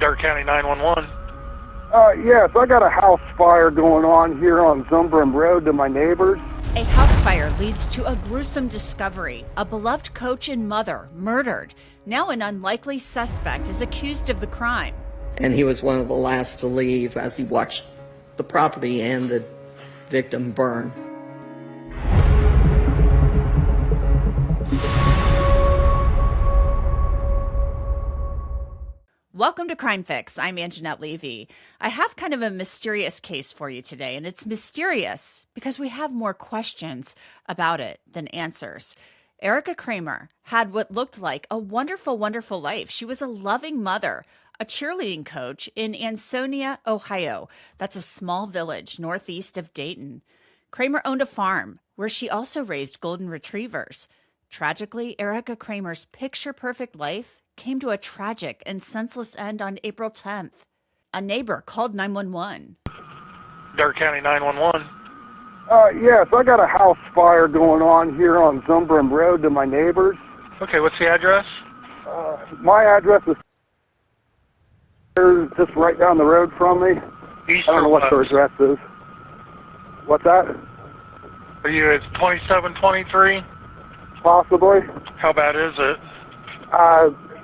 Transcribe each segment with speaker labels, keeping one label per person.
Speaker 1: Stark County 911.
Speaker 2: Yes, I got a house fire going on here on Zumbrum Road to my neighbors.
Speaker 3: A house fire leads to a gruesome discovery. A beloved coach and mother murdered. Now an unlikely suspect is accused of the crime.
Speaker 4: And he was one of the last to leave as he watched the property and the victim burn.
Speaker 3: Welcome to Crime Fix. I'm Angenette Levy. I have kind of a mysterious case for you today, and it's mysterious because we have more questions about it than answers. Ericka Kramer had what looked like a wonderful, wonderful life. She was a loving mother, a cheerleading coach in Ansonia, Ohio. That's a small village northeast of Dayton. Kramer owned a farm where she also raised golden retrievers. Tragically, Ericka Kramer's picture-perfect life came to a tragic and senseless end on April 10th. A neighbor called 911.
Speaker 1: Stark County 911.
Speaker 2: Yes, I got a house fire going on here on Zumbrum Road to my neighbors.
Speaker 1: Okay, what's the address?
Speaker 2: My address is just right down the road from me.
Speaker 1: East
Speaker 2: I don't know
Speaker 1: or
Speaker 2: what their
Speaker 1: west?
Speaker 2: address is. What's that?
Speaker 1: Are you at 2723?
Speaker 2: Possibly.
Speaker 1: How bad is it?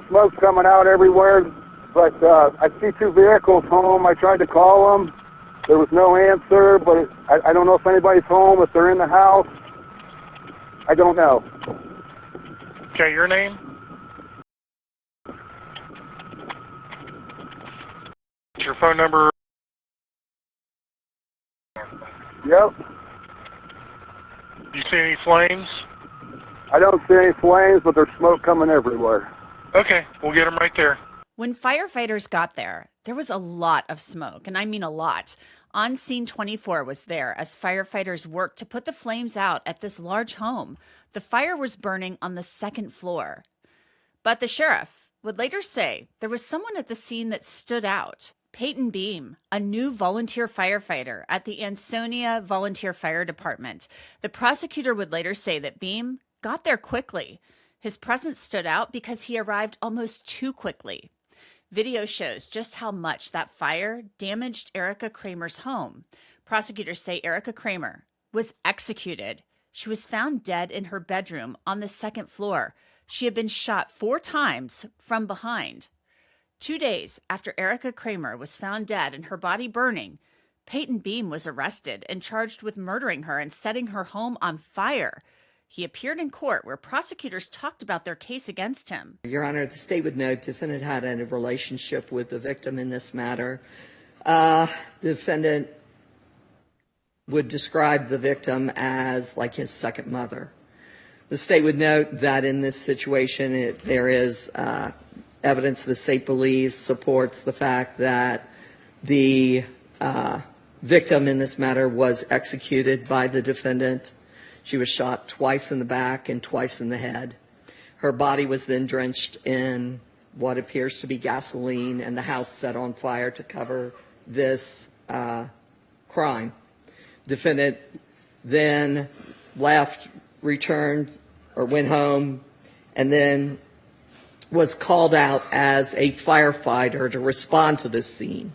Speaker 2: Smoke's coming out everywhere, but I see two vehicles home. I tried to call them. There was no answer, but I don't know if anybody's home, if they're in the house. I don't know.
Speaker 1: Okay, your name? Your phone number?
Speaker 2: Yep.
Speaker 1: You see any flames?
Speaker 2: I don't see any flames, but there's smoke coming everywhere.
Speaker 1: Okay, we'll get them right there.
Speaker 3: When firefighters got there was a lot of smoke, and I mean a lot. On Scene 24 was there as firefighters worked to put the flames out at this large home. The fire was burning on the second floor. But the sheriff would later say there was someone at the scene that stood out. Peyton Beam, a new volunteer firefighter at the Ansonia Volunteer Fire Department. The prosecutor would later say that Beam got there quickly. His presence stood out because he arrived almost too quickly. Video shows just how much that fire damaged Ericka Kramer's home. Prosecutors say Ericka Kramer was executed. She was found dead in her bedroom on the second floor. She had been shot 4 times from behind. 2 days after Ericka Kramer was found dead and her body burning, Peyton Beam was arrested and charged with murdering her and setting her home on fire. He appeared in court where prosecutors talked about their case against him.
Speaker 4: Your Honor, the state would note the defendant had a relationship with the victim in this matter. The defendant would describe the victim as like his second mother. The state would note that in this situation there is evidence the state believes supports the fact that the victim in this matter was executed by the defendant. She was shot twice in the back and twice in the head. Her body was then drenched in what appears to be gasoline and the house set on fire to cover this crime. Defendant then left, returned, or went home, and then was called out as a firefighter to respond to this scene.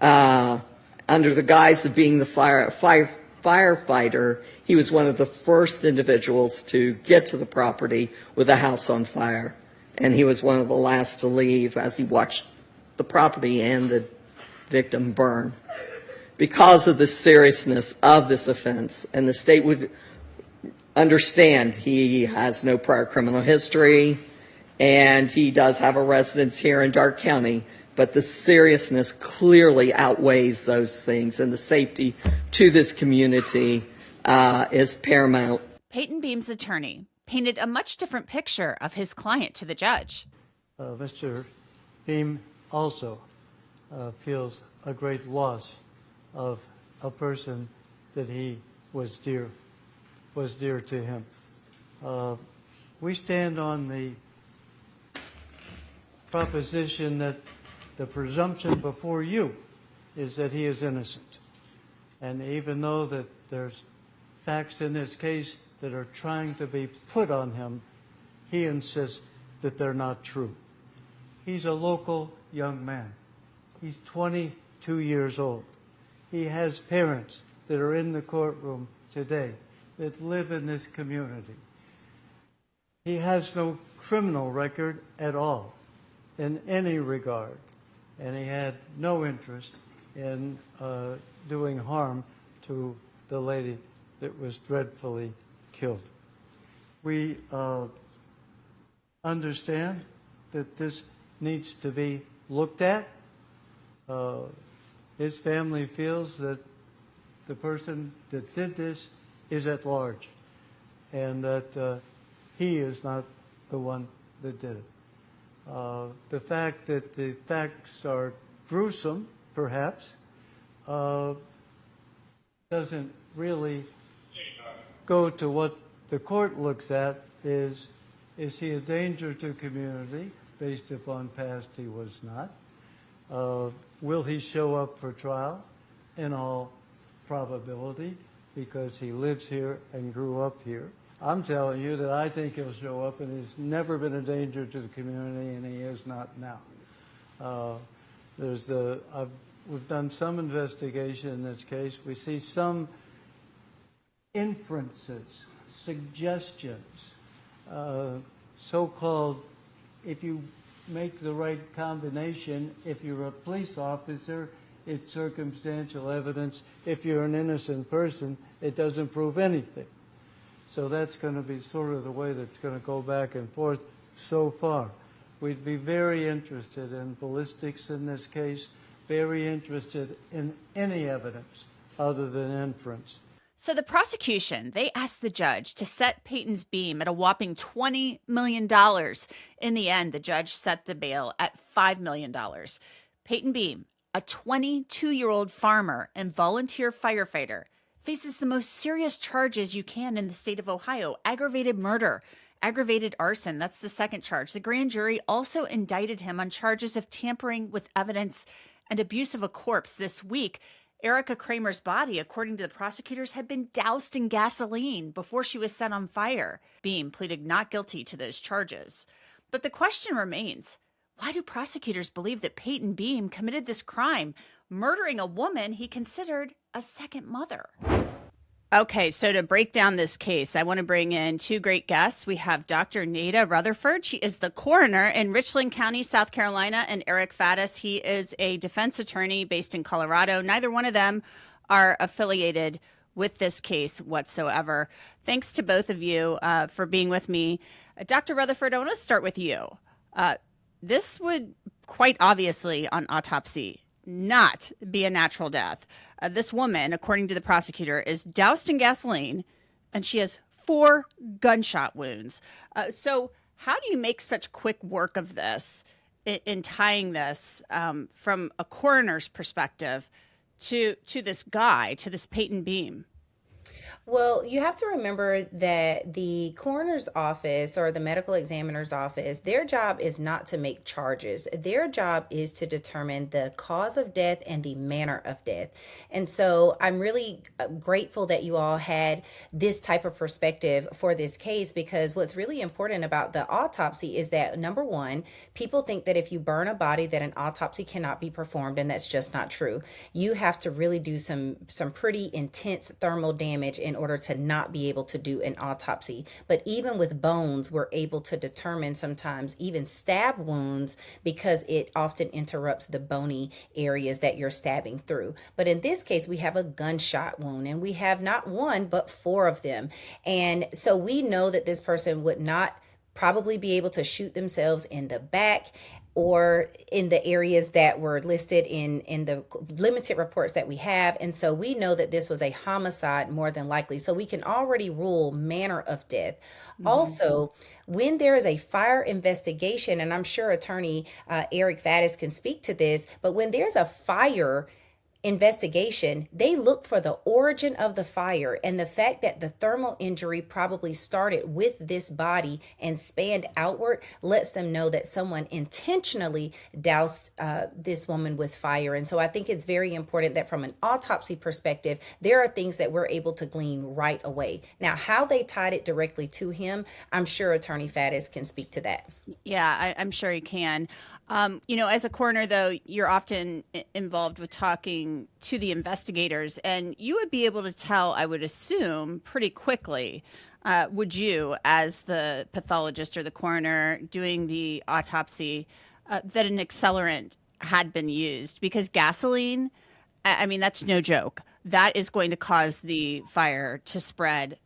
Speaker 4: Under the guise of being the firefighter, he was one of the first individuals to get to the property with a house on fire, and he was one of the last to leave as he watched the property and the victim burn. Because of the seriousness of this offense, and the state would understand he has no prior criminal history, and he does have a residence here in Stark County, but the seriousness clearly outweighs those things, and the safety to this community is paramount.
Speaker 3: Peyton Beam's attorney painted a much different picture of his client to the judge.
Speaker 5: Mr. Beam also feels a great loss of a person that he was dear to him. We stand on the proposition that the presumption before you is that he is innocent. And even though that there's facts in this case that are trying to be put on him, he insists that they're not true. He's a local young man. He's 22 years old. He has parents that are in the courtroom today that live in this community. He has no criminal record at all in any regard, and he had no interest in doing harm to the lady that was dreadfully killed. We understand that this needs to be looked at. His family feels that the person that did this is at large and that he is not the one that did it. The fact that the facts are gruesome, perhaps, doesn't really go to what the court looks at is he a danger to community? Based upon past, he was not. Will he show up for trial? In all probability, because he lives here and grew up here. I'm telling you that I think he'll show up, and he's never been a danger to the community, and he is not now. We've done some investigation in this case. We see some inferences, suggestions, so-called, if you make the right combination, if you're a police officer, it's circumstantial evidence. If you're an innocent person, it doesn't prove anything. So that's going to be sort of the way that's going to go back and forth so far. We'd be very interested in ballistics in this case, very interested in any evidence other than inference.
Speaker 3: So the prosecution, they asked the judge to set Peyton's beam at a whopping $20 million. In the end, the judge set the bail at $5 million. Peyton Beam, a 22-year-old farmer and volunteer firefighter, faces the most serious charges you can in the state of Ohio: aggravated murder, aggravated arson. That's the second charge. The grand jury also indicted him on charges of tampering with evidence and abuse of a corpse. This week, Ericka Kramer's body, according to the prosecutors, had been doused in gasoline before she was set on fire. Beam pleaded not guilty to those charges. But the question remains, why do prosecutors believe that Peyton Beam committed this crime, murdering a woman he considered a second mother? Okay, so to break down this case, I want to bring in two great guests. We have Dr. Nada Rutherford. She is the coroner in Richland County, South Carolina, and Eric Faddis. He is a defense attorney based in Colorado. Neither one of them are affiliated with this case whatsoever. Thanks to both of you for being with me. Dr. Rutherford, I want to start with you. This would quite obviously, on autopsy, not be a natural death. This woman, according to the prosecutor, is doused in gasoline, and she has 4 gunshot wounds. So how do you make such quick work of this in tying this from a coroner's perspective to this guy, to this Peyton Beam?
Speaker 6: Well, you have to remember that the coroner's office or the medical examiner's office, their job is not to make charges. Their job is to determine the cause of death and the manner of death. And so I'm really grateful that you all had this type of perspective for this case, because what's really important about the autopsy is that, number one, people think that if you burn a body that an autopsy cannot be performed, and that's just not true. You have to really do some pretty intense thermal damage in order to not be able to do an autopsy. But even with bones, we're able to determine sometimes even stab wounds, because it often interrupts the bony areas that you're stabbing through. But in this case, we have a gunshot wound, and we have not one, but 4 of them. And so we know that this person would not probably be able to shoot themselves in the back or in the areas that were listed in the limited reports that we have. And so we know that this was a homicide more than likely. So we can already rule manner of death. Mm-hmm. Also, when there is a fire investigation, and I'm sure Attorney Eric Faddis can speak to this, but when there's a fire investigation, they look for the origin of the fire, and the fact that the thermal injury probably started with this body and spanned outward lets them know that someone intentionally doused this woman with fire. And so I think it's very important that from an autopsy perspective, there are things that we're able to glean right away. Now, how they tied it directly to him, I'm sure Attorney Faddis can speak to that.
Speaker 3: Yeah, I'm sure he can. As a coroner, though, you're often involved with talking to the investigators, and you would be able to tell, I would assume, pretty quickly, would you, as the pathologist or the coroner doing the autopsy, that an accelerant had been used? Because gasoline, I mean, that's no joke. That is going to cause the fire to spread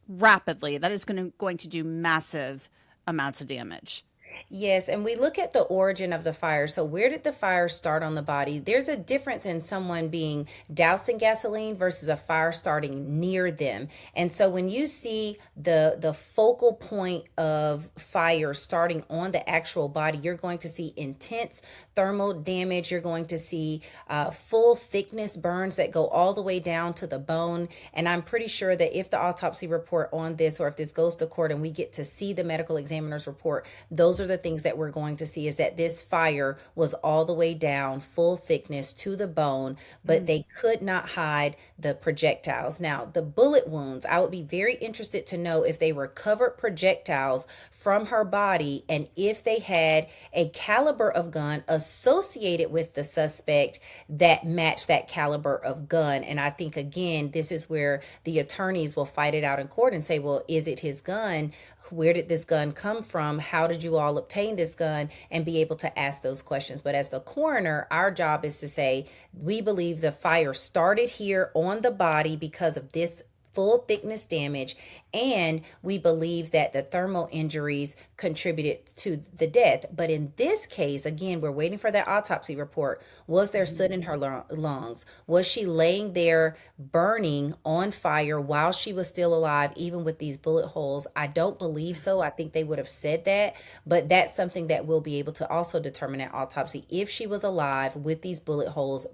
Speaker 3: rapidly. That is going to do massive amounts of damage.
Speaker 6: Yes, and we look at the origin of the fire. So, where did the fire start on the body? There's a difference in someone being doused in gasoline versus a fire starting near them. And so, when you see the focal point of fire starting on the actual body, you're going to see intense thermal damage. You're going to see full thickness burns that go all the way down to the bone. And I'm pretty sure that if the autopsy report on this, or if this goes to court and we get to see the medical examiner's report, those are the things that we're going to see, is that this fire was all the way down, full thickness to the bone, but they could not hide the projectiles. Now, the bullet wounds, I would be very interested to know if they were covered projectiles from her body and if they had a caliber of gun associated with the suspect that matched that caliber of gun. And I think, again, this is where the attorneys will fight it out in court and say, well, is it his gun? Where did this gun come from? How did you all obtain this gun? And be able to ask those questions. But as the coroner, our job is to say, we believe the fire started here on the body because of this full thickness damage, and we believe that the thermal injuries contributed to the death. But in this case, again, we're waiting for that autopsy report. Was there soot in her lungs? Was she laying there burning on fire while she was still alive, even with these bullet holes? I don't believe so. I think they would have said that, but that's something that we'll be able to also determine at autopsy, if she was alive with these bullet holes,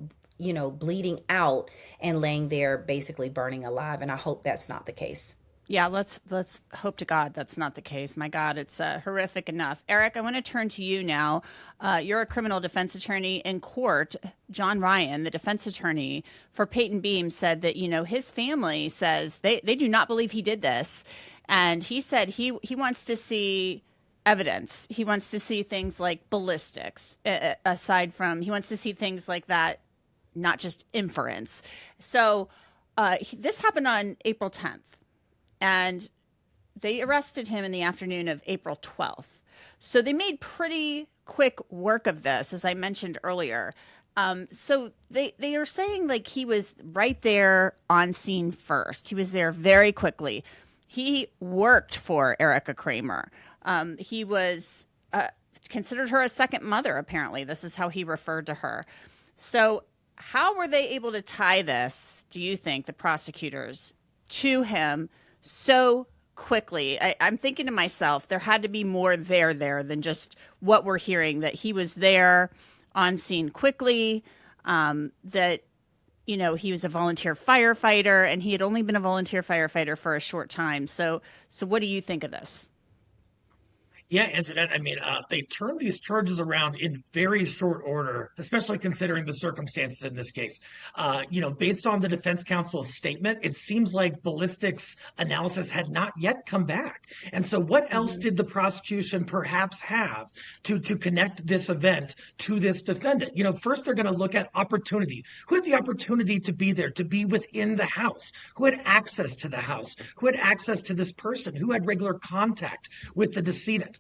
Speaker 6: bleeding out and laying there basically burning alive. And I hope that's not the case.
Speaker 3: Yeah, let's hope to God that's not the case. My God, it's horrific enough. Eric, I want to turn to you now. You're a criminal defense attorney in court. John Ryan, the defense attorney for Peyton Beam, said that, his family says they do not believe he did this. And he said he wants to see evidence. He wants to see things like ballistics, aside from, he wants to see things like that, not just inference. So this happened on April 10th, and they arrested him in the afternoon of April 12th. So they made pretty quick work of this, as I mentioned earlier. So they are saying like he was right there on scene first. He was there very quickly. He worked for Ericka Kramer. He was considered her a second mother, apparently. This is how he referred to her. So how were they able to tie this, do you think, the prosecutors, to him so quickly? I'm thinking to myself, there had to be more there than just what we're hearing, that he was there on scene quickly, that, he was a volunteer firefighter, and he had only been a volunteer firefighter for a short time. So what do you think of this?
Speaker 7: Yeah, Angenette, they turned these charges around in very short order, especially considering the circumstances in this case. Based on the defense counsel's statement, it seems like ballistics analysis had not yet come back. And so what else did the prosecution perhaps have to connect this event to this defendant? First they're going to look at opportunity. Who had the opportunity to be there, to be within the house? Who had access to the house? Who had access to this person? Who had regular contact with the decedent?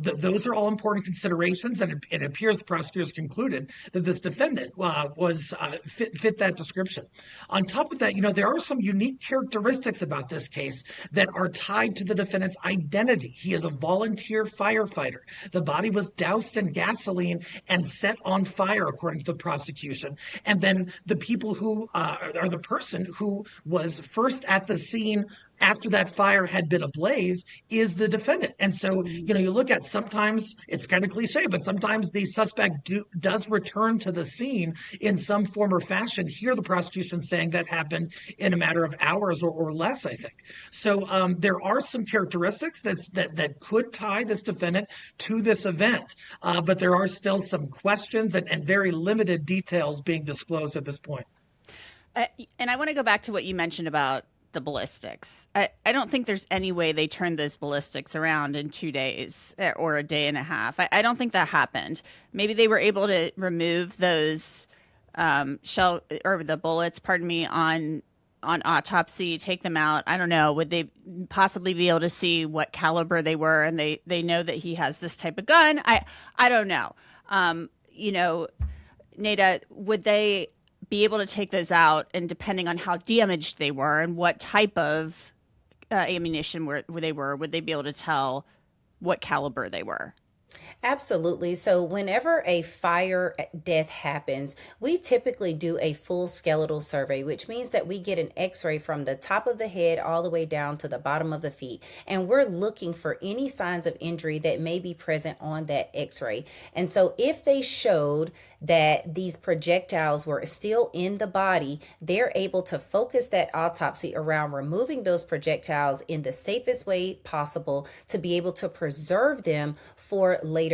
Speaker 7: Those are all important considerations, and it appears the prosecutors concluded that this defendant was fit that description. On top of that, there are some unique characteristics about this case that are tied to the defendant's identity. He is a volunteer firefighter. The body was doused in gasoline and set on fire, according to the prosecution. And then the people who are the person who was first at the scene after that fire had been ablaze is the defendant. And so, you look at, sometimes it's kind of cliche, but sometimes the suspect does return to the scene in some form or fashion. Here, the prosecution saying that happened in a matter of hours or less, I think. So there are some characteristics that could tie this defendant to this event, but there are still some questions and very limited details being disclosed at this point.
Speaker 3: And I want to go back to what you mentioned about the ballistics. I don't think there's any way they turned those ballistics around in 2 days or a day and a half. I don't think that happened. Maybe they were able to remove those shell or the bullets, pardon me, on autopsy, take them out. I don't know. Would they possibly be able to see what caliber they were? And they know that he has this type of gun. I don't know. You know, Nada, would they be able to take those out? And depending on how damaged they were and what type of ammunition where they were, would they be able to tell what caliber they were?
Speaker 6: Absolutely. So whenever a fire death happens, we typically do a full skeletal survey, which means that we get an x-ray from the top of the head all the way down to the bottom of the feet. And we're looking for any signs of injury that may be present on that x-ray. And so if they showed that these projectiles were still in the body, they're able to focus that autopsy around removing those projectiles in the safest way possible to be able to preserve them for later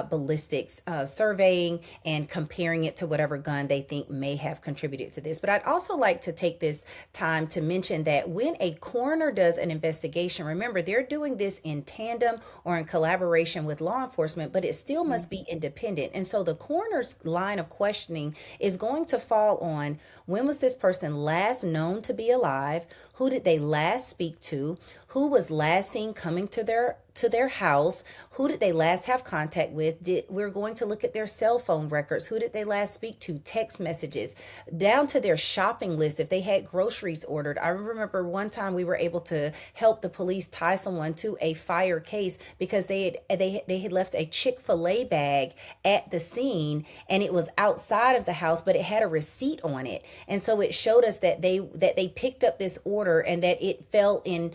Speaker 6: ballistics surveying and comparing it to whatever gun they think may have contributed to this. But I'd also like to take this time to mention that when a coroner does an investigation, remember, they're doing this in tandem or in collaboration with law enforcement, but it still must be independent. And so the coroner's line of questioning is going to fall on: when was this person last known to be alive? Who did they last speak to? Who was last seen coming to their house? Who did they last have contact with? We're going to look at their cell phone records. Who did they last speak to? Text messages, down to their shopping list. If they had groceries ordered, I remember one time we were able to help the police tie someone to a fire case because they had left a Chick-fil-A bag at the scene, and it was outside of the house, but it had a receipt on it. And so it showed us that they picked up this order and that it fell in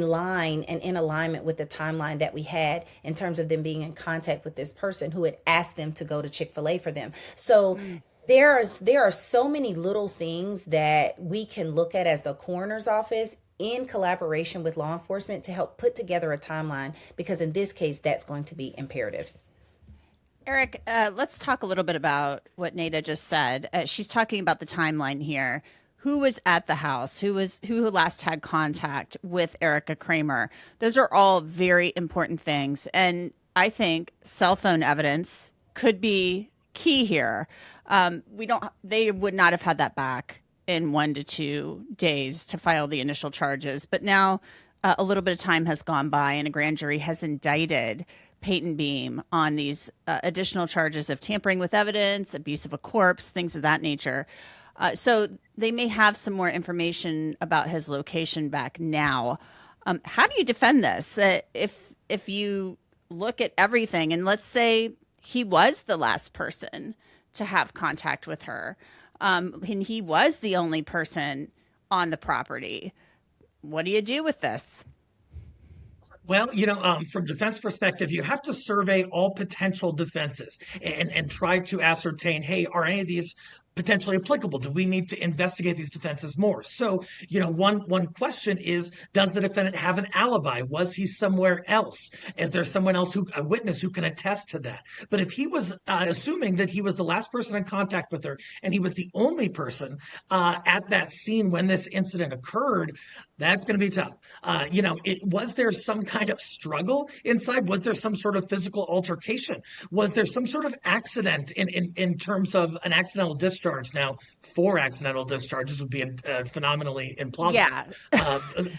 Speaker 6: line and in alignment with the timeline that we had in terms of them being in contact with this person who had asked them to go to Chick-fil-A for them. So there are so many little things that we can look at as the coroner's office in collaboration with law enforcement to help put together a timeline, because in this case, that's going to be imperative.
Speaker 3: Eric, let's talk a little bit about what Nada just said. She's talking about the timeline here. Who was at the house? Who last had contact with Ericka Kramer? Those are all very important things. And I think cell phone evidence could be key here. They would not have had that back in 1 to 2 days to file the initial charges. But now a little bit of time has gone by and a grand jury has indicted Peyton Beam on these additional charges of tampering with evidence, abuse of a corpse, things of that nature. So they may have some more information about his location back now. How do you defend this? If you look at everything, and let's say he was the last person to have contact with her, and he was the only person on the property, what do you do with this?
Speaker 7: Well, from defense perspective, you have to survey all potential defenses and try to ascertain, hey, are any of these potentially applicable? Do we need to investigate these defenses more? So, one question is, does the defendant have an alibi? Was he somewhere else? Is there someone else, a witness who can attest to that? But if he was assuming that he was the last person in contact with her and he was the only person at that scene when this incident occurred, that's going to be tough. Was there some kind of struggle inside? Was there some sort of physical altercation? Was there some sort of accident in terms of an accidental discharge? Now, 4 accidental discharges would be phenomenally implausible.
Speaker 3: Yeah.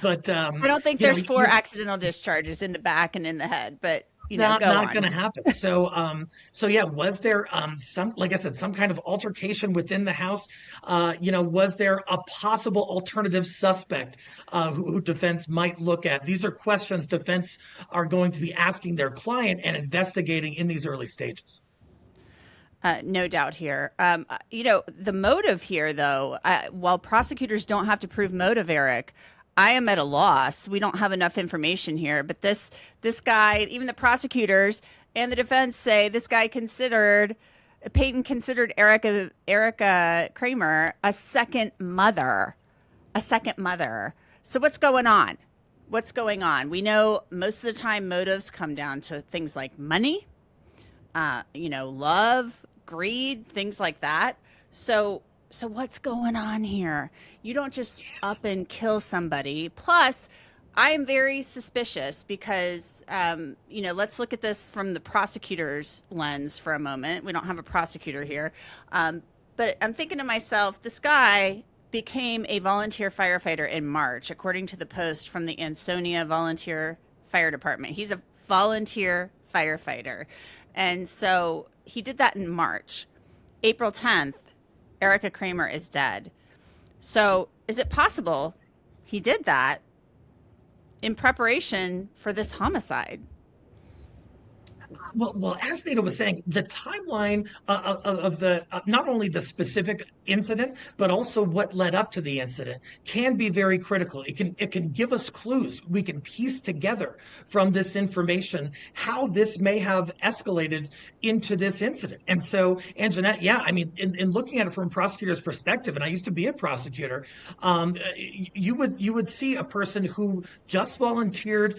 Speaker 7: But
Speaker 3: I don't think there's 4 accidental discharges in the back and in the head, but
Speaker 7: not going to happen. So yeah, was there like I said, some kind of altercation within the house? Was there a possible alternative suspect who defense might look at? These are questions defense are going to be asking their client and investigating in these early stages.
Speaker 3: No doubt here. The motive here, though, while prosecutors don't have to prove motive, Eric, I am at a loss. We don't have enough information here. But this guy, even the prosecutors and the defense say this guy Peyton considered Ericka Kramer a second mother. So what's going on? What's going on? We know most of the time motives come down to things like money, love, greed, things like that. So So what's going on here? You don't just up and kill somebody. Plus, I am very suspicious because, let's look at this from the prosecutor's lens for a moment. We don't have a prosecutor here. But I'm thinking to myself, this guy became a volunteer firefighter in March, according to the post from the Ansonia Volunteer Fire Department. He's a volunteer firefighter. And so he did that in March. April 10th, Ericka Kramer is dead. So is it possible he did that in preparation for this homicide?
Speaker 7: Well, as Nita was saying, the timeline of the not only the specific incident, but also what led up to the incident can be very critical. It can give us clues. We can piece together from this information how this may have escalated into this incident. And so, Angenette, yeah, I mean, in looking at it from a prosecutor's perspective, and I used to be a prosecutor, you would see a person who just volunteered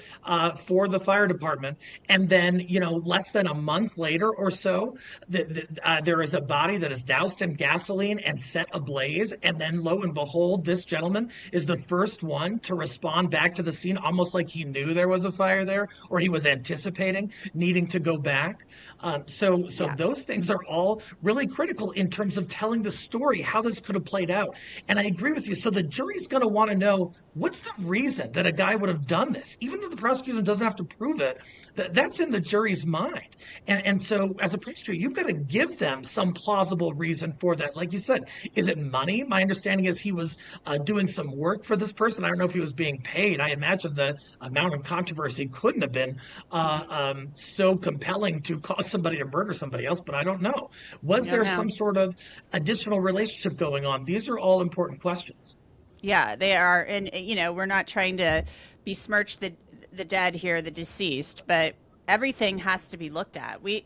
Speaker 7: for the fire department, and then less than a month later or so, there is a body that is doused in gasoline and set ablaze. And then lo and behold, this gentleman is the first one to respond back to the scene, almost like he knew there was a fire there, or he was anticipating needing to go back. So those things are all really critical in terms of telling the story, how this could have played out. And I agree with you. So the jury's going to want to know, what's the reason that a guy would have done this? Even though the prosecution doesn't have to prove it, that's in the jury's mind. And so as a prosecutor, you've got to give them some plausible reason for that. Like you said, is it money? My understanding is he was doing some work for this person. I don't know if he was being paid. I imagine the amount of controversy couldn't have been so compelling to cause somebody to murder somebody else, but I don't know. Was there some sort of additional relationship going on? These are all important questions.
Speaker 3: Yeah, they are. And, we're not trying to besmirch the dead here, the deceased, but everything has to be looked at. We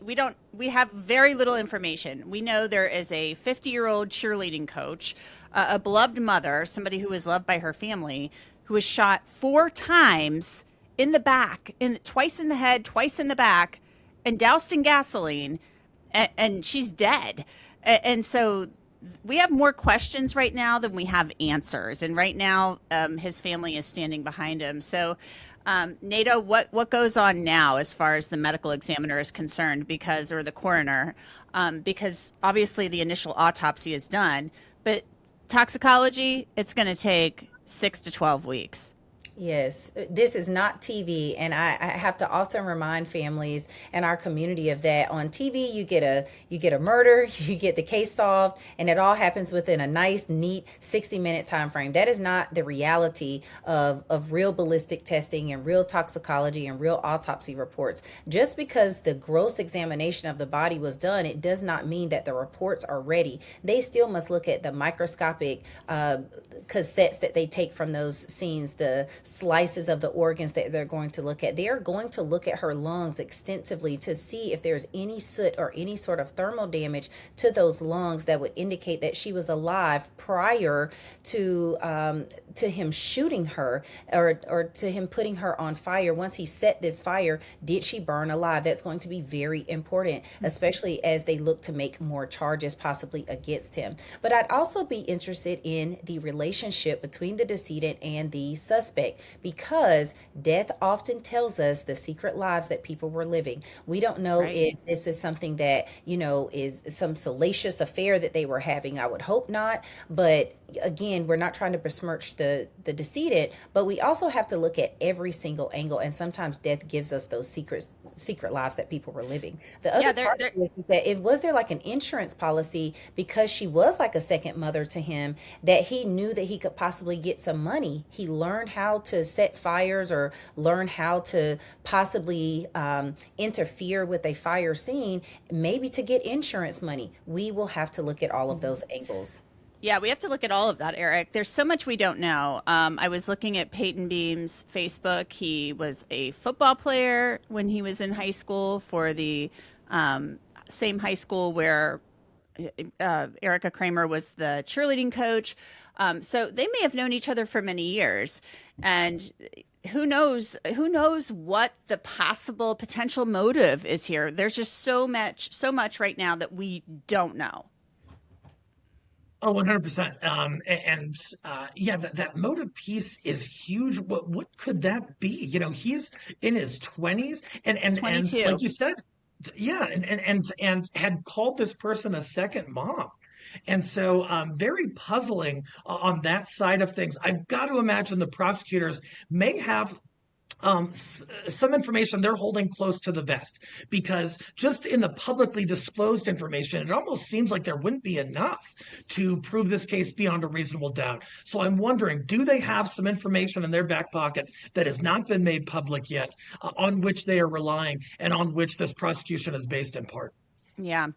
Speaker 3: have very little information. We know there is a 50-year-old cheerleading coach, a beloved mother, somebody who is loved by her family, who was shot 4 times in the back, twice in the head, twice in the back, and doused in gasoline, and she's dead. And so we have more questions right now than we have answers. And right now, his family is standing behind him. So, Nato, what goes on now as far as the medical examiner is concerned, or the coroner, because obviously the initial autopsy is done, but toxicology, it's going to take 6 to 12 weeks.
Speaker 6: Yes, this is not TV, and I have to often remind families and our community of that. On TV, you get a murder, you get the case solved, and it all happens within a nice, neat 60-minute time frame. That is not the reality of real ballistic testing and real toxicology and real autopsy reports. Just because the gross examination of the body was done, it does not mean that the reports are ready. They still must look at the microscopic cassettes that they take from those scenes, the slices of the organs that they're going to look at. They are going to look at her lungs extensively to see if there's any soot or any sort of thermal damage to those lungs that would indicate that she was alive prior to him shooting her or to him putting her on fire. Once he set this fire, did she burn alive? That's going to be very important, especially as they look to make more charges possibly against him. But I'd also be interested in the relationship between the decedent and the suspect, because death often tells us the secret lives that people were living. We don't know if this is something that, is some salacious affair that they were having. I would hope not. But again, we're not trying to besmirch the decedent, but we also have to look at every single angle. And sometimes death gives us those secret lives that people were living. The other part of this is that was there like an insurance policy, because she was like a second mother to him, that he knew that he could possibly get some money. He learned how to set fires or learn how to possibly interfere with a fire scene, maybe to get insurance money. We will have to look at all of those angles.
Speaker 3: Yeah, we have to look at all of that, Eric. There's so much we don't know. I was looking at Peyton Beam's Facebook. He was a football player when he was in high school for the same high school where Ericka Kramer was the cheerleading coach. So they may have known each other for many years. And who knows what the potential motive is here. There's just so much right now that we don't know.
Speaker 7: Oh, 100%. Yeah, that motive piece is huge. What could that be? You know, he's in his 20s
Speaker 3: He's
Speaker 7: and
Speaker 3: 22.
Speaker 7: like you said, yeah, and had called this person a second mom. And so, very puzzling on that side of things. I've got to imagine the prosecutors may have some information they're holding close to the vest, because just in the publicly disclosed information, it almost seems like there wouldn't be enough to prove this case beyond a reasonable doubt. So I'm wondering, do they have some information in their back pocket that has not been made public yet, on which they are relying and on which this prosecution is based in part?
Speaker 3: Yeah.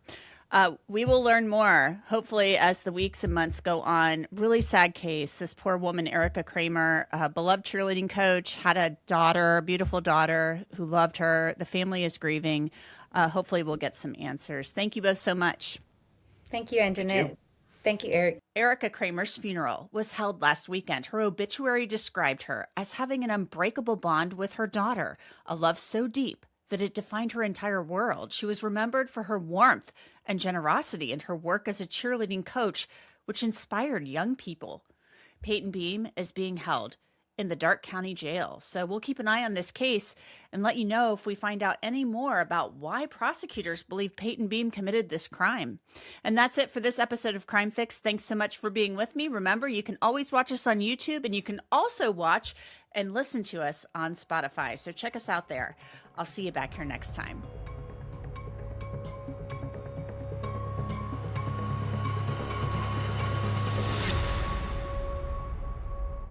Speaker 3: We will learn more, hopefully, as the weeks and months go on. Really sad case. This poor woman, Ericka Kramer, a beloved cheerleading coach, had a daughter, a beautiful daughter who loved her. The family is grieving. Hopefully, we'll get some answers. Thank you both so much.
Speaker 6: Thank you, Angenette. Thank you, Eric.
Speaker 3: Ericka Kramer's funeral was held last weekend. Her obituary described her as having an unbreakable bond with her daughter, a love so deep that it defined her entire world. She was remembered for her warmth and generosity and her work as a cheerleading coach, which inspired young people. Peyton Beam is being held in the Darke County Jail. So we'll keep an eye on this case and let you know if we find out any more about why prosecutors believe Peyton Beam committed this crime. And that's it for this episode of Crime Fix. Thanks so much for being with me. Remember, you can always watch us on YouTube, and you can also watch and listen to us on Spotify. So check us out there. I'll see you back here next time.